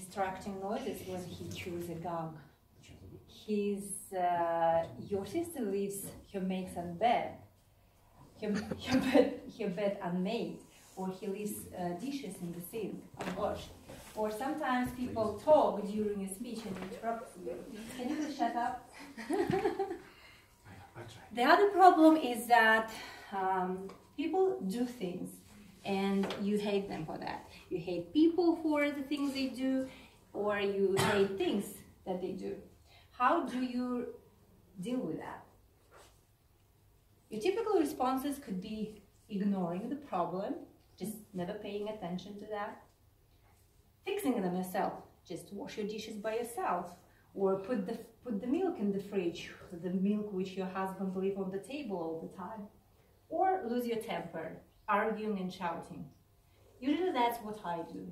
distracting noises when he chews a gum. Your sister leaves her makes on bed, her bed unmade, or he leaves dishes in the sink unwashed. Or sometimes people talk during a speech and interrupt you. Can you please shut up? The other problem is that people do things and you hate them for that. You hate people for the things they do, or you hate things that they do. How do you deal with that? Your typical responses could be ignoring the problem, just never paying attention to that. Fixing them yourself, just wash your dishes by yourself, or put the milk in the fridge, the milk which your husband leaves on the table all the time. Or lose your temper, arguing and shouting. Usually that's what I do.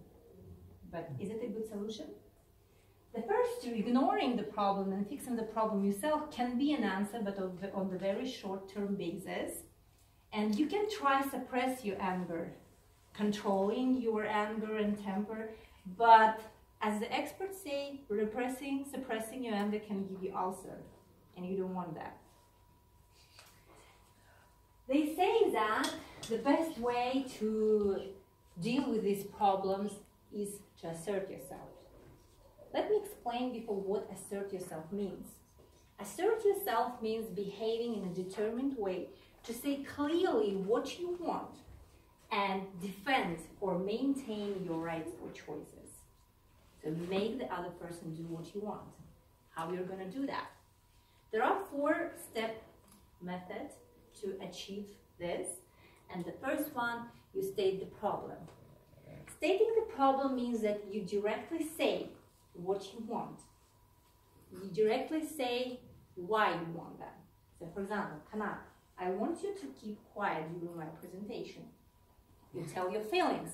But is it a good solution? The first two, ignoring the problem and fixing the problem yourself, can be an answer, but on the very short-term basis. And you can try suppress your anger, controlling your anger and temper, but as the experts say, suppressing your anger can give you ulcer, and you don't want that. They say that the best way to deal with these problems is to assert yourself. Let me explain before what assert yourself means. Assert yourself means behaving in a determined way to say clearly what you want and defend or maintain your rights or choices. So make the other person do what you want. How you're going to do that? There are 4-step methods to achieve this. And the first one, you state the problem. Stating the problem means that you directly say what you want. You directly say why you want that. So for example, Kanat, I want you to keep quiet during my presentation. You tell your feelings.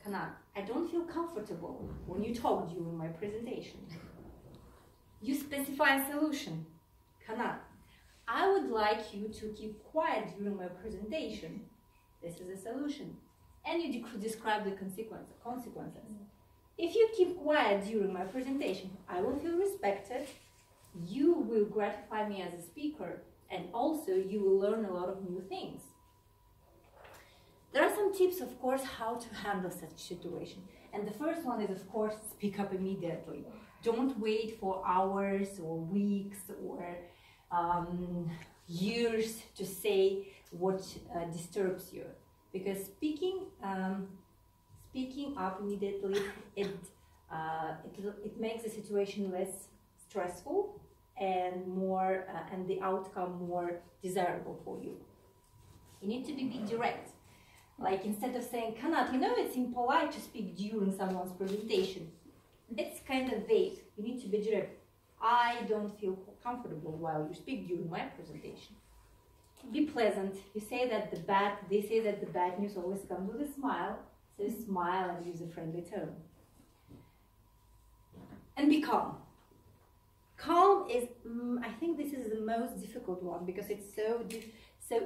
Kanat, I don't feel comfortable when you talk during my presentation. You specify a solution. Kanat, I would like you to keep quiet during my presentation. This is a solution. And you describe the consequences. If you keep quiet during my presentation, I will feel respected, you will gratify me as a speaker, and also you will learn a lot of new things. There are some tips, of course, how to handle such situation. And the first one is, of course, speak up immediately. Don't wait for hours or weeks or years to say what disturbs you. Because speaking up immediately, it makes the situation less stressful and more, and the outcome more desirable for you. You need to be direct. Like instead of saying, Kanat, you know it's impolite to speak during someone's presentation. It's kind of vague. You need to be direct. I don't feel comfortable while you speak during my presentation. Be pleasant. They say that the bad news always comes with a smile. So smile and use a friendly tone. And be calm. Calm is, I think this is the most difficult one because it's so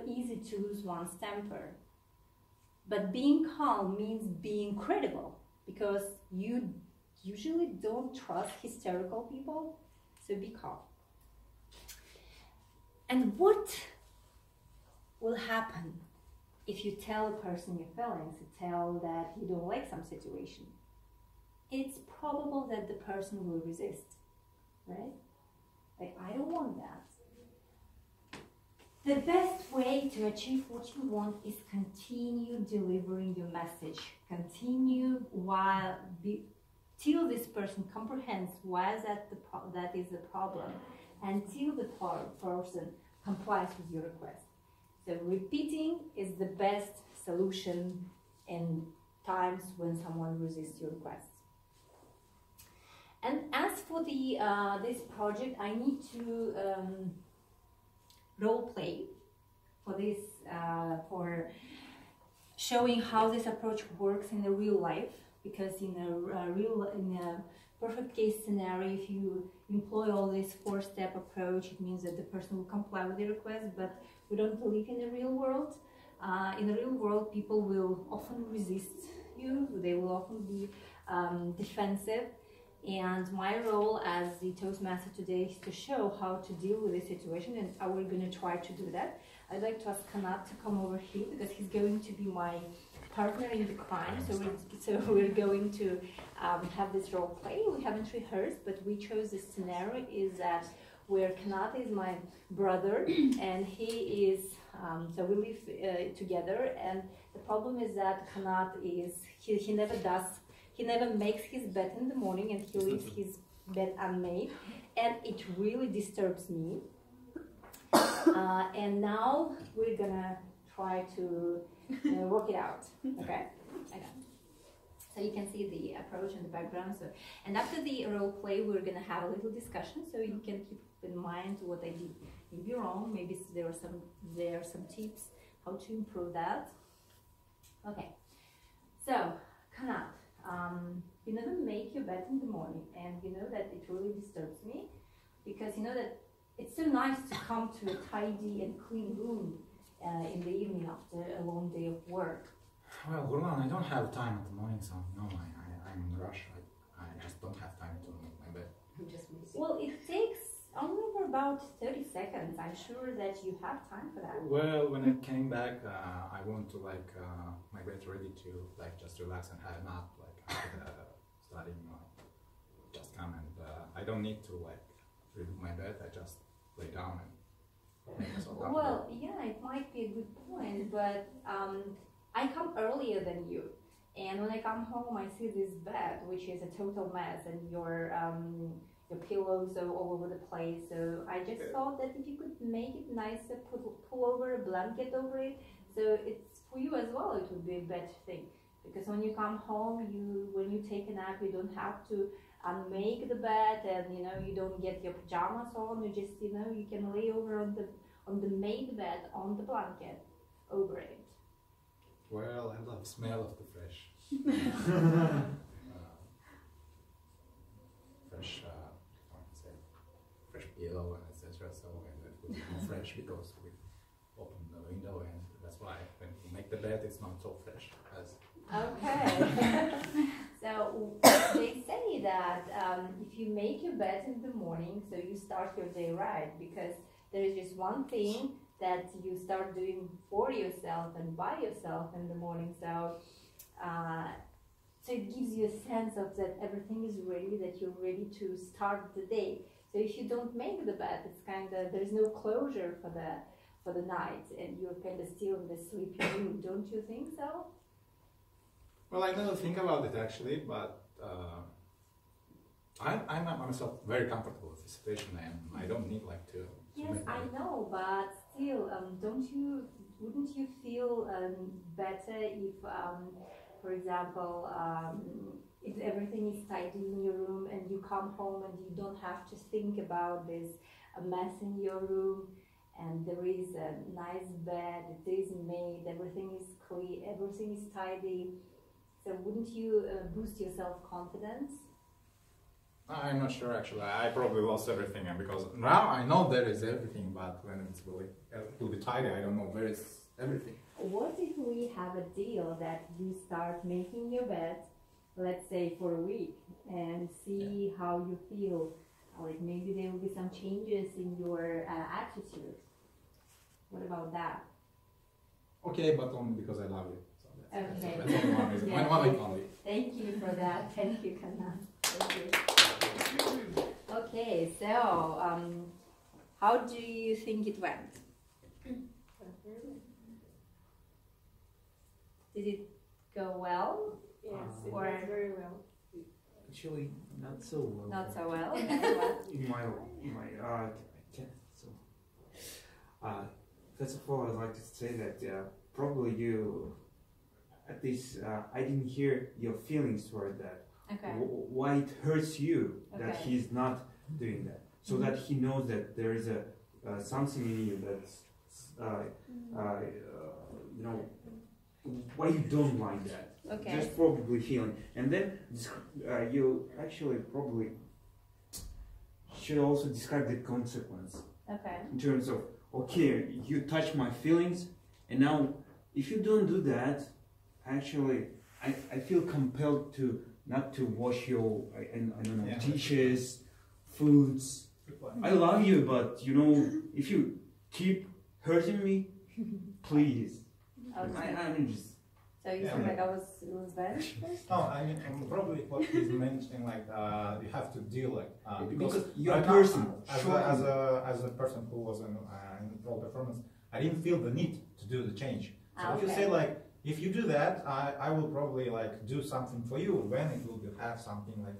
easy to lose one's temper. But being calm means being credible because you usually don't trust hysterical people. So be calm. And what will happen if you tell a person your feelings, you tell that you don't like some situation? It's probable that the person will resist, right? Like, I don't want that. The best way to achieve what you want is continue delivering your message. Continue till this person comprehends why that is the problem, until the person complies with your request. So repeating is the best solution in times when someone resists your requests. And as for this project, I need to role play for this, for showing how this approach works in the real life. Because in a perfect case scenario, if you employ all this 4-step approach, it means that the person will comply with the request. But we don't believe in the real world. In the real world, people will often resist you. They will often be defensive. And my role as the Toastmaster today is to show how to deal with this situation, and we're going to try to do that. I'd like to ask Kanat to come over here because he's going to be my partner in the crime. So we're going to have this role play. We haven't rehearsed, but we chose this scenario is that where Kanat is my brother and he is, so we live together, and the problem is that Kanat is, he never makes his bed in the morning and he leaves his bed unmade, and it really disturbs me. And now we're gonna try to work it out, okay? So you can see the approach and the background. So, and after the role play, we're gonna have a little discussion, so you can keep in mind what I did maybe wrong. Maybe there are some tips how to improve that. Okay. So, Kanat, you never make your bed in the morning, and you know that it really disturbs me because you know that it's so nice to come to a tidy and clean room in the evening after a long day of work. Well, Korlan, I don't have time in the morning, so no, I'm in a rush. I just don't have time to make my bed. Well, it takes only for about 30 seconds. I'm sure that you have time for that. Well, when I came back, I want to my bed ready to just relax and have a nap after studying. Just come and I don't need to redo my bed. I just lay down and make myself comfortable. Well, yeah, it might be a good point, but I come earlier than you, and when I come home, I see this bed, which is a total mess, and your pillows are all over the place. So I just thought that if you could make it nicer, pull over a blanket over it, so it's for you as well. It would be a better thing because when you come home, when you take a nap, you don't have to unmake the bed, and you don't get your pajamas on. You just you can lay over on the made bed on the blanket over it. Well, I love the smell of the fresh, fresh pillow and etc. So it would be more fresh because we open the window, and that's why when we make the bed, it's not so fresh as. Okay. So they say that if you make your bed in the morning, so you start your day right, because there is just one thing that you start doing for yourself and by yourself in the morning. So, so it gives you a sense of that everything is ready, that you're ready to start the day. So if you don't make the bed, it's there's no closure for the night, and you're kind of still in the sleepy mood. Don't you think so? Well, I never think about it actually, but I'm myself very comfortable with the situation, and I don't need to. Yes, I know, but still, wouldn't you feel better if, for example, if everything is tidy in your room and you come home and you don't have to think about this mess in your room, and there is a nice bed, it is made, everything is clean, everything is tidy, so wouldn't you boost your self-confidence? I'm not sure actually. I probably lost everything, and because now I know there is everything, but when it will be tidy, I don't know where is everything. What if we have a deal that you start making your bed, let's say for a week, and see how you feel? Maybe there will be some changes in your attitude. What about that? Okay, but only because I love you. So okay. That's only one reason. Yeah. One only. Thank you for that. Thank you, Kanat. Thank you. Okay, so how do you think it went? Did it go well? Yes, it or went very well. Actually, not so well. Not so well. Okay, well. First of all, I'd like to say that probably you, at least I didn't hear your feelings toward that. Okay. Why it hurts you that Okay. he's not doing that, so that he knows that there is a something in you that's why you don't like that. Okay. Just probably feeling, and then you actually probably should also describe the consequence Okay. in terms of, okay, you touch my feelings, and now if you don't do that, actually I feel compelled to not to wash your, I don't know, Yeah. dishes, foods. I love you, but you know, if you keep hurting me, please. I'm just. So you Yeah. think like I was bad? No, I mean probably what he's mentioning, like you have to deal like Because you're right a now, person. as a person who was in pro performance, I didn't feel the need to do the change. So if you Okay. say like, if you do that, I will probably like do something for you when it will have something like